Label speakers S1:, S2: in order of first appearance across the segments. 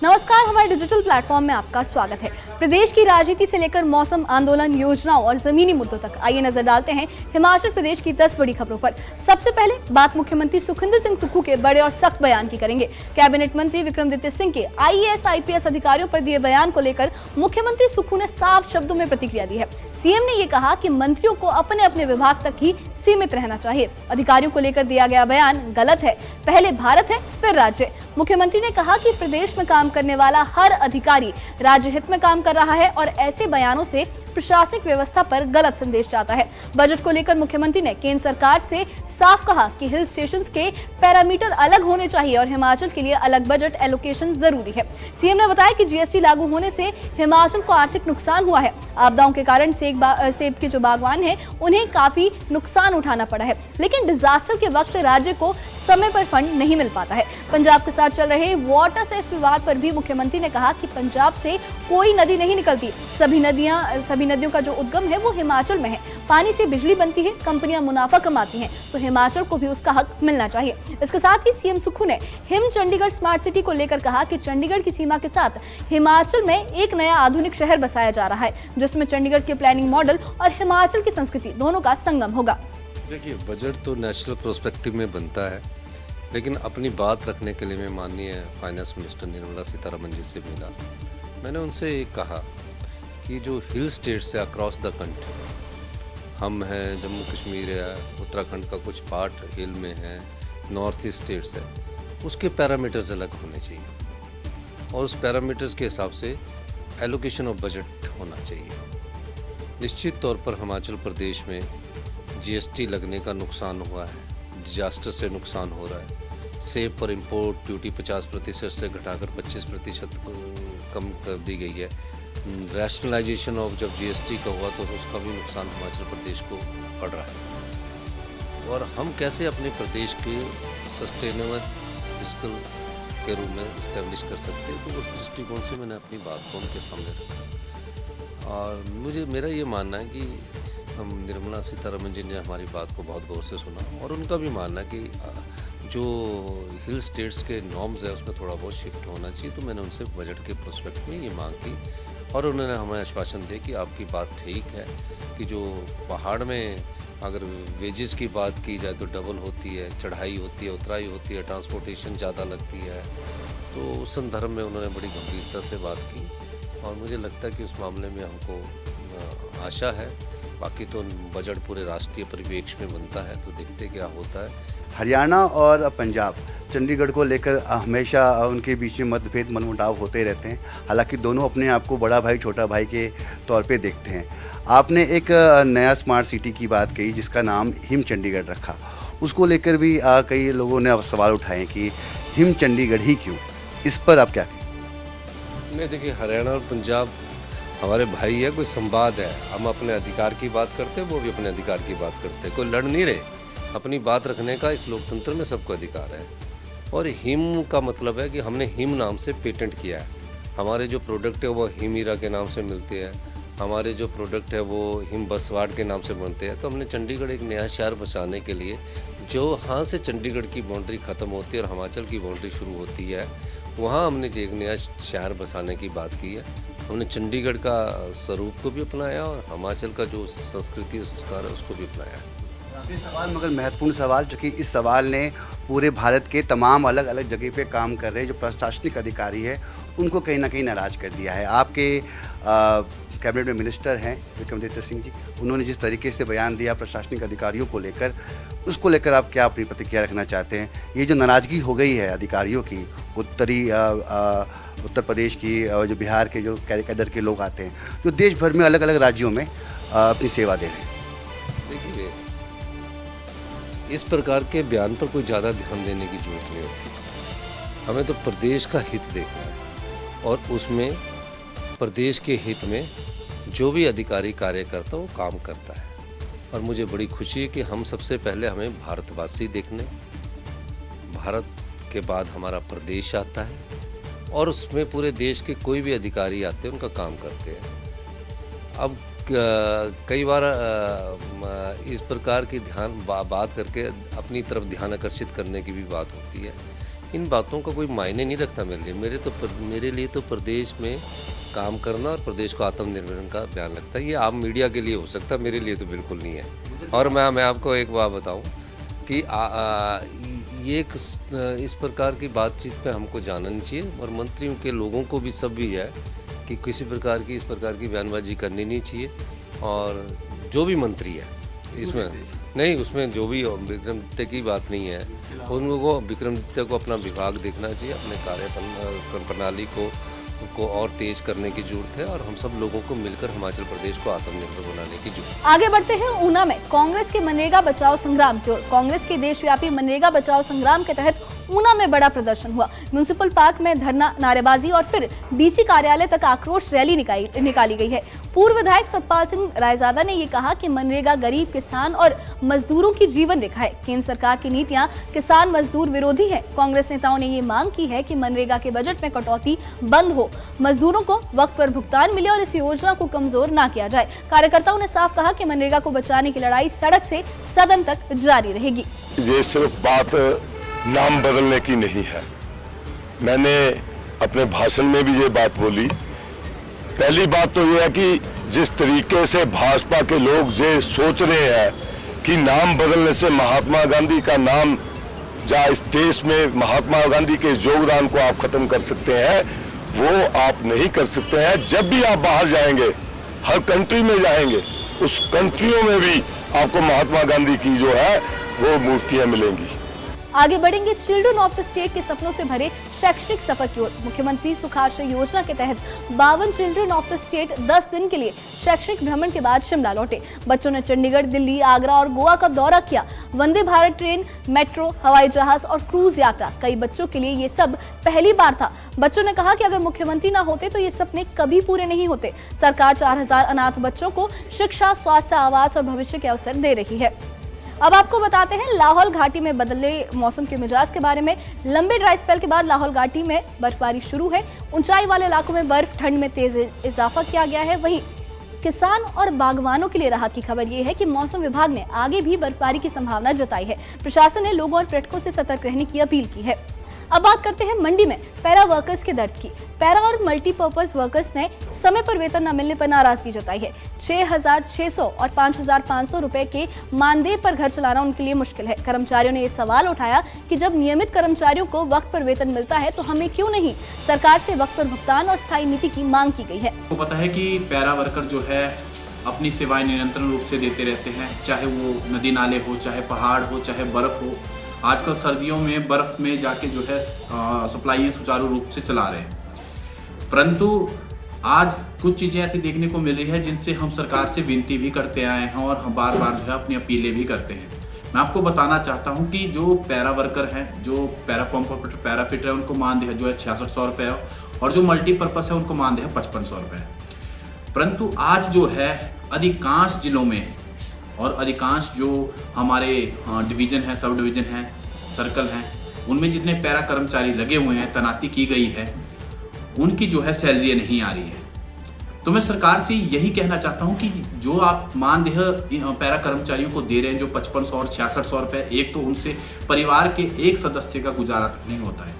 S1: नमस्कार, हमारे digital platform में आपका स्वागत है। प्रदेश की राजनीति से लेकर मौसम, आंदोलन, योजनाओं और जमीनी मुद्दों तक आइए नजर डालते हैं हिमाचल प्रदेश की 10 बड़ी खबरों पर। सबसे पहले बात मुख्यमंत्री सुखविंदर सिंह सुक्खू के बड़े और सख्त बयान की करेंगे। कैबिनेट मंत्री विक्रमादित्य सिंह के IAS IPS अधिकारियों पर दिए बयान को लेकर मुख्यमंत्री सुक्खू ने साफ शब्दों में प्रतिक्रिया दी है। सीएम ने ये कहा कि मंत्रियों को अपने अपने विभाग तक ही सीमित रहना चाहिए। अधिकारियों को लेकर दिया गया बयान गलत है। पहले भारत है फिर राज्य। मुख्यमंत्री ने कहा कि प्रदेश में काम करने वाला हर अधिकारी राज्य हित में काम कर रहा है और ऐसे बयानों से प्रशासनिक व्यवस्था पर गलत संदेश जाता है। बजट को लेकर मुख्यमंत्री ने केंद्र सरकार से साफ कहा कि हिल स्टेशंस के पैरामीटर अलग होने चाहिए और हिमाचल के लिए अलग बजट एलोकेशन जरूरी है। सीएम ने बताया कि GST लागू होने से हिमाचल को आर्थिक नुकसान हुआ है। आपदाओं के कारण सेब के जो बागवान हैं उन्हें काफी नुकसान उठाना पड़ा है, लेकिन डिजास्टर के वक्त राज्य को समय पर फंड नहीं मिल पाता है। पंजाब के साथ चल रहे वाटर सेस विवाद पर भी मुख्यमंत्री ने कहा कि पंजाब से कोई नदी नहीं निकलती। सभी नदियों का जो उद्गम है वो हिमाचल में है। पानी से बिजली बनती है, कंपनियां मुनाफा कमाती हैं, तो हिमाचल को भी उसका हक मिलना चाहिए। इसके साथ ही सीएम सुक्खू ने हिम चंडीगढ़ स्मार्ट सिटी को लेकर कहा कि चंडीगढ़ की सीमा के साथ हिमाचल में एक नया आधुनिक शहर बसाया जा रहा है, जिसमें चंडीगढ़ के प्लानिंग मॉडल और हिमाचल की संस्कृति दोनों का संगम होगा।
S2: देखिए, बजट तो नेशनल प्रोस्पेक्टिव में बनता है, लेकिन अपनी बात रखने के लिए मैं माननीय फाइनेंस मिनिस्टर निर्मला सीतारमण जी से मिला। मैंने उनसे ये कहा कि जो हिल स्टेट्स है अक्रॉस द कंट्री, हम हैं, जम्मू कश्मीर है, उत्तराखंड का कुछ पार्ट हिल में है, नॉर्थ ईस्ट स्टेट्स है, उसके पैरामीटर्स अलग होने चाहिए और उस पैरामीटर्स के हिसाब से एलोकेशन ऑफ बजट होना चाहिए। निश्चित तौर पर हिमाचल प्रदेश में GST लगने का नुकसान हुआ है, डिजास्टर से नुकसान हो रहा है। सेब पर इंपोर्ट ड्यूटी 50% से घटाकर 25% कम कर दी गई है। रैशनलाइजेशन ऑफ जब GST का हुआ तो उसका भी नुकसान हिमाचल प्रदेश को पड़ रहा है। और हम कैसे अपने प्रदेश के सस्टेनेबल फिस्कल के रूप में इस्टेब्लिश कर सकते हैं, तो उस दृष्टिकोण से मैंने अपनी बात को उनके सामने रखा। और मेरा ये मानना है कि हम निर्मला सीतारमण जी ने हमारी बात को बहुत गौर से सुना और उनका भी मानना है कि जो हिल स्टेट्स के नॉर्म्स है उसमें थोड़ा बहुत शिफ्ट होना चाहिए। तो मैंने उनसे बजट के प्रोस्पेक्ट में ये मांग की और उन्होंने हमें आश्वासन दिया कि आपकी बात ठीक है कि जो पहाड़ में अगर वेजेस की बात की जाए तो डबल होती है, चढ़ाई होती है, उतराई होती है, ट्रांसपोर्टेशन ज़्यादा लगती है। तो उस संदर्भ में उन्होंने बड़ी गंभीरता से बात की और मुझे लगता है कि उस मामले में हमको आशा है। बाकी तो बजट पूरे राष्ट्रीय परिवेश में बनता है, तो देखते क्या होता है।
S3: हरियाणा और पंजाब चंडीगढ़ को लेकर हमेशा उनके बीच में मतभेद मनमुटाव होते रहते हैं। हालांकि दोनों अपने आप को बड़ा भाई छोटा भाई के तौर पे देखते हैं। आपने एक नया स्मार्ट सिटी की बात कही जिसका नाम हिम चंडीगढ़ रखा, उसको लेकर भी कई लोगों ने सवाल उठाए कि हिम चंडीगढ़ ही क्यों, इस पर आप क्या कहें?
S2: नहीं, देखिए, हरियाणा और पंजाब हमारे भाई है, कोई संवाद है। हम अपने अधिकार की बात करते हैं, वो भी अपने अधिकार की बात करते हैं, कोई लड़ नहीं रहे। अपनी बात रखने का इस लोकतंत्र में सबको अधिकार है। और हिम का मतलब है कि हमने हिम नाम से पेटेंट किया है। हमारे जो प्रोडक्ट है वो हिम हीरा के नाम से मिलते हैं, हमारे जो प्रोडक्ट है वो हिम बसवाड़ के नाम से बनते हैं। तो हमने चंडीगढ़ एक नया शहर बसाने के लिए, जो हाँ से चंडीगढ़ की बाउंड्री ख़त्म होती है और हिमाचल की बाउंड्री शुरू होती है, वहाँ हमने एक नया शहर बसाने की बात की है। हमने चंडीगढ़ का स्वरूप को भी अपनाया और हिमाचल का जो संस्कृति और संस्कार है उसको भी अपनाया है।
S3: काफ़ी सवाल, मगर महत्वपूर्ण सवाल, जो कि इस सवाल ने पूरे भारत के तमाम अलग अलग जगह पे काम कर रहे जो प्रशासनिक अधिकारी है उनको कहीं ना कहीं नाराज़ कर दिया है। आपके कैबिनेट में मिनिस्टर हैं विक्रमादित्य सिंह जी, उन्होंने जिस तरीके से बयान दिया प्रशासनिक अधिकारियों को लेकर, उसको लेकर आप क्या अपनी प्रतिक्रिया रखना चाहते हैं? ये जो नाराज़गी हो गई है अधिकारियों की, उत्तर प्रदेश की, जो बिहार के जो कैडर के लोग आते हैं जो देश भर में अलग अलग राज्यों में अपनी सेवा दे रहे हैं।
S2: देखिए, इस प्रकार के बयान पर कोई ज़्यादा ध्यान देने की जरूरत नहीं होती। हमें तो प्रदेश का हित देखना है और उसमें प्रदेश के हित में जो भी अधिकारी कार्य करता है वो काम करता है। और मुझे बड़ी खुशी है कि हम सबसे पहले हमें भारतवासी देखने, भारत के बाद हमारा प्रदेश आता है और उसमें पूरे देश के कोई भी अधिकारी आते हैं उनका काम करते हैं। अब कई बार इस प्रकार की बात करके अपनी तरफ ध्यान आकर्षित करने की भी बात होती है इन बातों का कोई मायने नहीं रखता मेरे लिए तो प्रदेश में काम करना और प्रदेश को आत्मनिर्भर का बयान लगता है। ये आप मीडिया के लिए हो सकता है, मेरे लिए तो बिल्कुल नहीं है। और मैं आपको एक बात बताऊं कि ये इस प्रकार की बातचीत पे हमको जाना नहीं चाहिए और मंत्रियों के लोगों को भी सब भी है कि किसी प्रकार की इस प्रकार की बयानबाजी करनी नहीं चाहिए। और जो भी मंत्री है इसमें नहीं, उसमें जो भी विक्रमादित्य की बात नहीं है, उनको विक्रमादित्य को अपना विभाग देखना चाहिए, अपने कार्य प्रणाली को और तेज करने की जरूरत है और हम सब लोगों को मिलकर हिमाचल प्रदेश को आत्मनिर्भर बनाने की जरूरत है।
S1: आगे बढ़ते हैं ऊना में कांग्रेस के मनरेगा बचाओ संग्राम की ओर। कांग्रेस के देशव्यापी मनरेगा बचाओ संग्राम के तहत ऊना में बड़ा प्रदर्शन हुआ। म्युनिसिपल पार्क में धरना, नारेबाजी और फिर डीसी कार्यालय तक आक्रोश रैली निकाली गई है। पूर्व विधायक सतपाल सिंह रायजादा ने ये कहा कि मनरेगा गरीब किसान और मजदूरों की जीवन रेखा है। केंद्र सरकार की नीतियां किसान मजदूर विरोधी है। कांग्रेस नेताओं ने ये मांग की है कि मनरेगा के बजट में कटौती बंद हो, मजदूरों को वक्त पर भुगतान मिले और इस योजना को कमजोर न किया जाए। कार्यकर्ताओं ने साफ कहा कि मनरेगा को बचाने की लड़ाई सड़क से सदन तक जारी रहेगी।
S4: ये सिर्फ बात नाम बदलने की नहीं है। मैंने अपने भाषण में भी ये बात बोली। पहली बात तो ये है कि जिस तरीके से भाजपा के लोग ये सोच रहे हैं कि नाम बदलने से महात्मा गांधी का नाम या इस देश में महात्मा गांधी के योगदान को आप खत्म कर सकते हैं, वो आप नहीं कर सकते हैं। जब भी आप बाहर जाएंगे, हर कंट्री में जाएंगे, उस कंट्रियों में भी आपको महात्मा गांधी की जो है वो मूर्तियां मिलेंगी।
S1: आगे बढ़ेंगे चिल्ड्रन ऑफ द स्टेट के सपनों से भरे शैक्षणिक सफर की ओर। मुख्यमंत्री सुखाश्रय योजना के तहत 52 चिल्ड्रन ऑफ द स्टेट 10 दिन के लिए शैक्षणिक भ्रमण के बाद शिमला लौटे। बच्चों ने चंडीगढ़, दिल्ली, आगरा और गोवा का दौरा किया। वंदे भारत ट्रेन, मेट्रो, हवाई जहाज और क्रूज यात्रा, कई बच्चों के लिए ये सब पहली बार था। बच्चों ने कहा कि अगर मुख्यमंत्री न होते तो ये सपने कभी पूरे नहीं होते। सरकार 4000 अनाथ बच्चों को शिक्षा, स्वास्थ्य, आवास और भविष्य के अवसर दे रही है। अब आपको बताते हैं लाहौल घाटी में बदले मौसम के मिजाज के बारे में। लंबे ड्राई स्पेल के बाद लाहौल घाटी में बर्फबारी शुरू है। ऊंचाई वाले इलाकों में बर्फ, ठंड में तेज इजाफा किया गया है। वहीं किसान और बागवानों के लिए राहत की खबर ये है कि मौसम विभाग ने आगे भी बर्फबारी की संभावना जताई है। प्रशासन ने लोगों और पर्यटकों से सतर्क रहने की अपील की है। अब बात करते हैं मंडी में पैरा वर्कर्स के दर्द की। पैरा और मल्टीपर्पज वर्कर्स ने समय पर वेतन न मिलने पर नाराजगी जताई है। 6,600 और 5,500 रुपए के मानदेय पर घर चलाना उनके लिए मुश्किल है। कर्मचारियों ने ये सवाल उठाया कि जब नियमित कर्मचारियों को वक्त पर वेतन मिलता है तो हमें क्यों नहीं। सरकार से वक्त पर भुगतान और स्थायी नीति की मांग की गई है।
S5: आपको पता है कि पैरा वर्कर जो है अपनी सेवाएं निरंतर रूप से देते रहते हैं, चाहे वो नदी नाले हो, चाहे पहाड़ हो, चाहे बर्फ हो। आजकल सर्दियों में बर्फ में जाके जो है सप्लाइयाँ सुचारू रूप से चला रहे हैं। परंतु आज कुछ चीज़ें ऐसी देखने को मिल रही है जिनसे हम सरकार से विनती भी करते आए हैं और हम बार बार जो है अपनी अपीलें भी करते हैं। मैं आपको बताना चाहता हूं कि जो पैरा वर्कर हैं, जो para pump operator, para fitter है, उनको मानदेय जो है 6600 रुपये और जो मल्टीपर्पज़ है उनको मानदेय है 5500 रुपये। परंतु आज जो है अधिकांश जिलों में और अधिकांश जो हमारे डिवीज़न है, सब डिवीज़न है, सर्कल हैं, उनमें जितने पैरा कर्मचारी लगे हुए हैं, तैनाती की गई है, उनकी जो है सैलरी नहीं आ रही है। तो मैं सरकार से यही कहना चाहता हूं कि जो आप मानदेय पैरा कर्मचारियों को दे रहे हैं, जो 5500 और 6600 रुपये, एक तो उनसे परिवार के एक सदस्य का गुजारा नहीं होता है।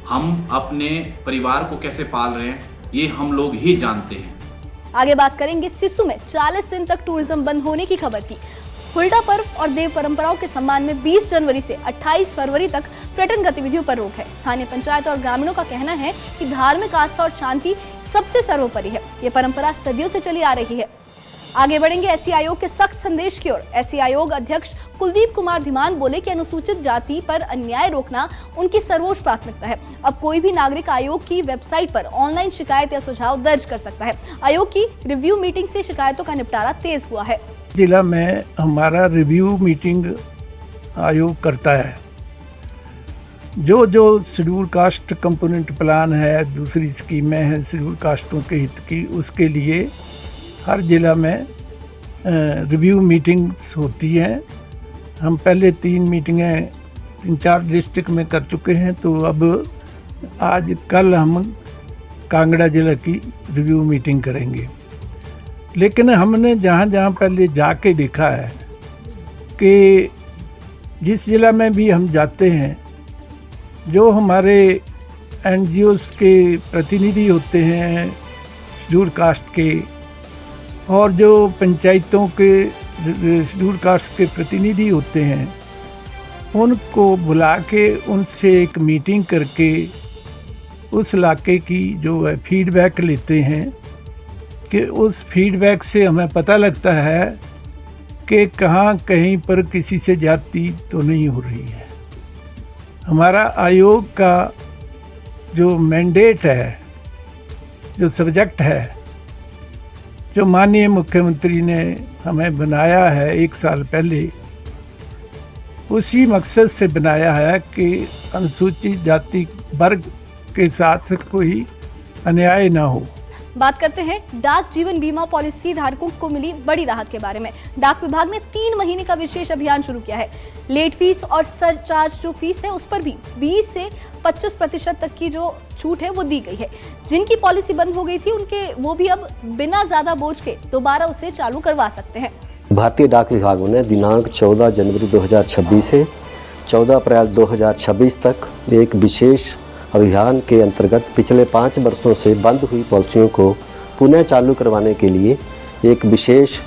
S5: हम अपने परिवार को कैसे पाल रहे हैं ये हम लोग ही जानते हैं।
S1: आगे बात करेंगे सिस्सू में 40 दिन तक टूरिज्म बंद होने की खबर की। हुल्डा पर्व और देव परंपराओं के सम्मान में 20 जनवरी से 28 फरवरी तक पर्यटन गतिविधियों पर रोक है। स्थानीय पंचायत और ग्रामीणों का कहना है कि धार्मिक आस्था और शांति सबसे सर्वोपरि है। ये परंपरा सदियों से चली आ रही है। आगे बढ़ेंगे एससी आयोग के सख्त संदेश की ओर। एससी आयोग अध्यक्ष कुलदीप कुमार धीमान बोले कि अनुसूचित जाति पर अन्याय रोकना उनकी सर्वोच्च प्राथमिकता है। अब कोई भी नागरिक आयोग की वेबसाइट पर ऑनलाइन शिकायत या सुझाव दर्ज कर सकता है। आयोग की रिव्यू मीटिंग से शिकायतों का निपटारा तेज हुआ है।
S6: जिला में हमारा रिव्यू मीटिंग आयोग करता है। जो शेड्यूल कास्ट कंपोनेंट प्लान है, दूसरी स्कीमें हैं शेड्यूल कास्टों के हित की, उसके लिए हर जिला में रिव्यू मीटिंग्स होती हैं। हम पहले 3 मीटिंगें 3-4 डिस्ट्रिक्ट में कर चुके हैं, तो अब आज कल हम कांगड़ा जिला की रिव्यू मीटिंग करेंगे। लेकिन हमने जहाँ जहाँ पहले जाके देखा है कि जिस जिला में भी हम जाते हैं जो हमारे एनजीओस के प्रतिनिधि होते हैं शेड्यूल कास्ट के, और जो पंचायतों के शेड्यूल कास्ट के प्रतिनिधि होते हैं, उनको बुला के उनसे एक मीटिंग करके उस इलाके की जो है फीडबैक लेते हैं कि उस फीडबैक से हमें पता लगता है कि कहाँ कहीं पर किसी से ज्यादती तो नहीं हो रही है। हमारा आयोग का जो मैंडेट है, जो सब्जेक्ट है, जो माननीय मुख्यमंत्री ने हमें बनाया है 1 साल पहले, उसी मकसद से बनाया है कि अनुसूचित जाति वर्ग के साथ कोई अन्याय ना हो।
S1: बात करते हैं डाक जीवन बीमा पॉलिसी धारकों को मिली बड़ी राहत के बारे में। डाक विभाग ने 3 महीने का विशेष अभियान शुरू किया है। लेट फीस और सरचार्ज जो फीस है उस पर भी 20 से 25% तक की जो छूट है वो दी गई है। जिनकी पॉलिसी बंद हो गई थी उनके वो भी अब बिना ज्यादा बोझ के दोबारा उसे चालू करवा सकते हैं।
S7: भारतीय डाक विभाग ने दिनांक 14 जनवरी 2026 से 14 अप्रैल 2026 तक एक विशेष अभियान के अंतर्गत पिछले 5 वर्षों से बंद हुई पॉलिसियों को पुनः चालू करवाने के लिए एक विशेष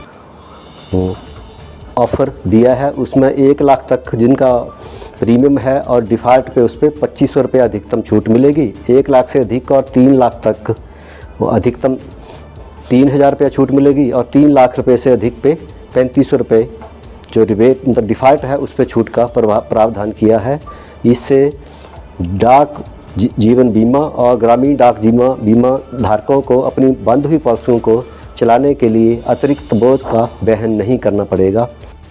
S7: ऑफर दिया है। उसमें 1 लाख तक जिनका प्रीमियम है और डिफ़ॉल्ट पे उस पर 2500 रुपये अधिकतम छूट मिलेगी। 1 लाख से अधिक और 3 लाख तक अधिकतम 3000 रुपये छूट मिलेगी और 3 लाख रुपये से अधिक पे 3500 रुपये जो रिबेट मतलब डिफ़ॉल्ट है उस पर छूट का प्रावधान किया है। इससे डाक जीवन बीमा और ग्रामीण डाक बीमा धारकों को अपनी बंद हुई पॉलिसियों को चलाने के लिए अतिरिक्त बोझ का वहन नहीं करना पड़ेगा।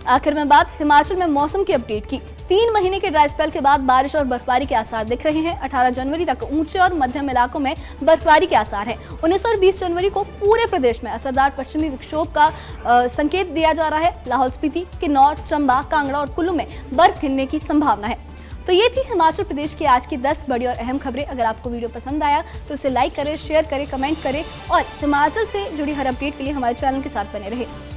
S1: आखिर में बात हिमाचल में मौसम की अपडेट की। 3 महीने के ड्राई स्पेल के बाद बारिश और बर्फबारी के आसार दिख रहे हैं। 18 जनवरी तक ऊंचे और मध्यम इलाकों में बर्फबारी के आसार हैं। 19 और 20 जनवरी को पूरे प्रदेश में असरदार पश्चिमी विक्षोभ का संकेत दिया जा रहा है। लाहौल स्पीति, किन्नौर, चंबा, कांगड़ा और कुल्लू में बर्फ गिरने की संभावना है। तो ये थी हिमाचल प्रदेश की आज की 10 बड़ी और अहम खबरें। अगर आपको वीडियो पसंद आया तो इसे लाइक करें, शेयर करें, कमेंट करें और हिमाचल से जुड़ी हर अपडेट के लिए हमारे चैनल के साथ बने रहें।